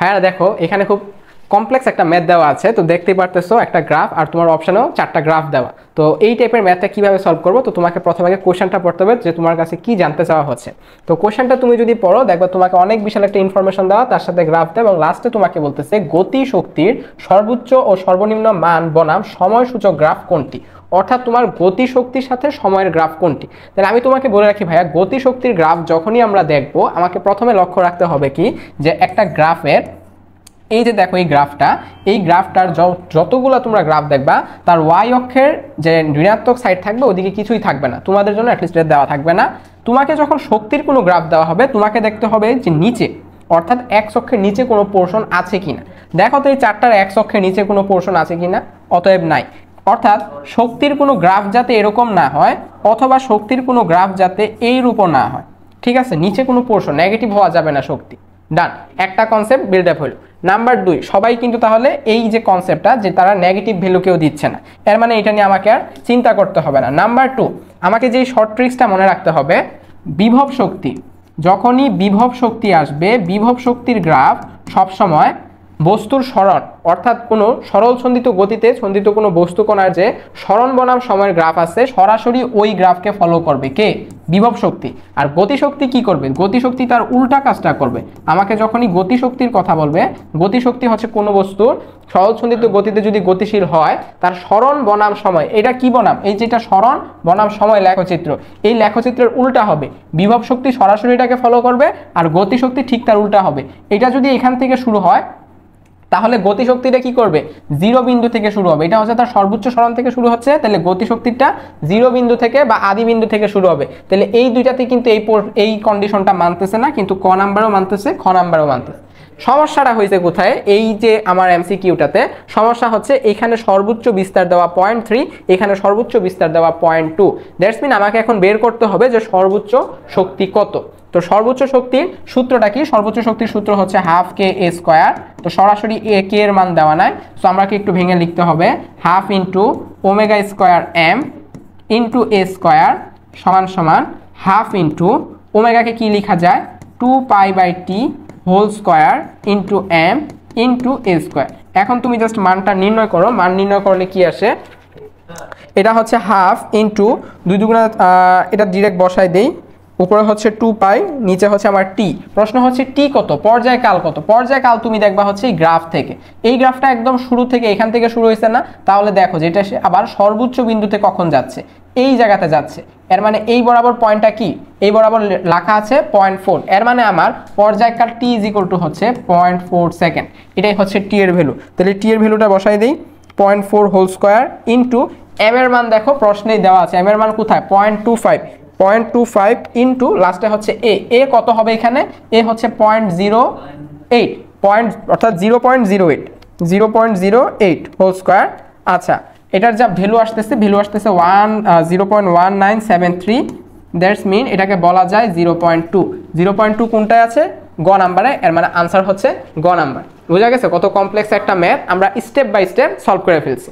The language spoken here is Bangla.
ভাইয়া দেখো এখানে খুব কমপ্লেক্স একটা ম্যাথ দেওয়া আছে, তো দেখতেই পারতেছো একটা গ্রাফ আর তোমার অপশনেও 4টা গ্রাফ দেওয়া। তো এই টাইপের ম্যাথটা কিভাবে সলভ করবো, তো তোমাকে প্রথমে আগে কোশ্চেনটা পড়তে হবে যে তোমার কাছে কি জানতে চাওয়া হচ্ছে। তো কোশ্চেনটা তুমি যদি পড়ো দেখবা তোমাকে অনেক বিশাল একটা ইনফরমেশন দেওয়া, তার সাথে গ্রাফ দেওয়া, এবং লাস্টে তোমাকে বলতেছে গতি শক্তির সর্বোচ্চ ও সর্বনিম্ন মান বনাম সময় সূচক গ্রাফ কোনটি, অর্থাৎ তোমার গতি শক্তির সাথে সময়ের গ্রাফ কোনটি। তাহলে আমি তোমাকে বলে রাখি ভাইয়া, গতি শক্তির গ্রাফ যখনই আমরা দেখবো আমাকে প্রথমে লক্ষ্য রাখতে হবে কি যে একটা গ্রাফের এই যে দেখো এই গ্রাফটার যতগুলো তোমরা গ্রাফ দেখবা তার ওয়াই অক্ষের যে ঋণাত্মক সাইড থাকবে ওদিকে কিছুই থাকবে না, তোমাদের জন্য অ্যাটলিস্ট দেওয়া থাকবে না। তোমাকে যখন শক্তির কোনো গ্রাফ দেওয়া হবে তোমাকে দেখতে হবে যে নিচে, অর্থাৎ এক্স অক্ষের নিচে কোনো পোর্শন আছে কিনা। দেখো তো এই 4টার এক্স অক্ষের নিচে কোনো পোর্শন আছে কিনা, অতএব নাই। অর্থাৎ শক্তির কোনো গ্রাফ যাতে এরকম না হয়, অথবা শক্তির কোনো গ্রাফ যাতে এইরূপও না হয়, ঠিক আছে, নিচে কোনো পোর্শন নেগেটিভ হওয়া যাবে না শক্তি। ডান, একটা কনসেপ্ট বিল্ড আপ হলো। নাম্বার 2, সবাই কিন্তু তাহলে এই যে কনসেপ্টটা যে তারা নেগেটিভ ভ্যালু কেউ দিচ্ছে না, এর মানে এটা নিয়ে আমাকে আর চিন্তা করতে হবে না। নাম্বার 2, আমাকে যে শর্ট ট্রিক্সটা মনে রাখতে হবে, বিভব শক্তি, যখনই বিভব শক্তি আসবে বিভব শক্তির গ্রাফ সবসময় বস্তুর সরণ, অর্থাৎ কোনো সরল ছন্দিত গতিতে ছন্দিত কোনো বস্তু কণার যে সরণ বনাম সময়ের গ্রাফ আছে সরাসরি ওই গ্রাফকে ফলো করবে কে, বিভব শক্তি। আর গতিশক্তি কি করবে, গতিশক্তি তার উল্টা কাজটা করবে। আমাকে যখনই গতিশক্তির কথা বলবে, গতিশক্তি হচ্ছে কোনো বস্তু সরল ছন্দিত গতিতে যদি গতিশীল হয় তার সরণ বনাম সময়, এটা কি বনাম, এই যেটা সরণ বনাম সময় লেখচিত্র, এই লেখচিত্রের উল্টা হবে। বিভব শক্তি সরাসরি এটাকে ফলো করবে আর গতিশক্তি ঠিক তার উল্টা হবে। এটা যদি এখান থেকে শুরু হয় তাহলে গতিশক্তিটা কি করবে, 0 বিন্দু থেকে শুরু হবে। এটা হচ্ছে তার সর্বোচ্চ সরণ থেকে শুরু হচ্ছে, তাহলে গতিশক্তিটা 0 বিন্দু থেকে বা আদি বিন্দু থেকে শুরু হবে। তাহলে এই দুইটাতে কিন্তু এই কন্ডিশনটা মানতেছে না, কিন্তু ক নাম্বারও মানতেছে, খ নাম্বারও মানতেছে। সমস্যাটা হয়েছে কোথায়, এই যে আমার এমসিকিউটাতে সমস্যা হচ্ছে এখানে সর্বোচ্চ বিস্তার দেওয়া 0.3, এখানে সর্বোচ্চ বিস্তার দেওয়া 0.2। দ্যাটস মিন আমাকে এখন বের করতে হবে যে সর্বোচ্চ শক্তি কত। তো সর্বোচ্চ শক্তির সূত্রটা কি, সর্বোচ্চ শক্তির সূত্র হচ্ছে হাফ কে এ স্কোয়ার। তো সরাসরি এ কে এর মান দেওয়া নাই, তো আমাকে একটু ভেঙে লিখতে হবে, half into omega square M into A square সমান সমান হাফ ইন্টু ওমেগাকে কি লেখা যায়, 2π/t whole square into M into A square. এখন তুমি জাস্ট মানটা নির্ণয় করো, মান নির্ণয় করলে কি আসে, এটা হচ্ছে হাফ ইন্টু 2 দুগুণা, এটা ডিরেক্ট বসাই দেই, উপরে হচ্ছে 2π, নিচে হচ্ছে আমার টি। প্রশ্ন হচ্ছে টি কত, পর্যায়কাল কত। পর্যায়কাল তুমি দেখবা হচ্ছে এই গ্রাফ থেকে, এই গ্রাফটা একদম শুরু থেকে এখান থেকে শুরু হয়েছে না, তাহলে দেখো যেটা সে আবার সর্বোচ্চ বিন্দুতে কখন যাচ্ছে, এই জায়গাতে যাচ্ছে। এর মানে এই বরাবর পয়েন্টটা কি, এই বরাবর লেখা আছে 0.4, এর মানে আমার পর্যায়কাল টি ইজ ইকুয়াল টু হচ্ছে 0.4 সেকেন্ড। এটাই হচ্ছে টি এর ভ্যালু। তাহলে টি এর ভ্যালুটা বসাই দিই, 0.4 হোল স্কোয়ার ইন্টু এম এর মান দেখো প্রশ্নেই দেওয়া আছে, এম এর মান কোথায়, 0.25 ইন্টু লাস্টে হচ্ছে এ কত হবে এখানে, এ হচ্ছে 0.08 অর্থাৎ 0.08 হোল স্কোয়ার। আচ্ছা, এটার যা ভ্যালু আসতেছে 0.1973, দ্যাটস মিন এটাকে বলা যায় 0.2 কোনটায় আছে, গ নাম্বারে, এর মানে আনসার হচ্ছে গ নাম্বার। বোঝা গেছে কত কমপ্লেক্স একটা ম্যাথ আমরা স্টেপ বাই স্টেপ সলভ করে ফেলছি।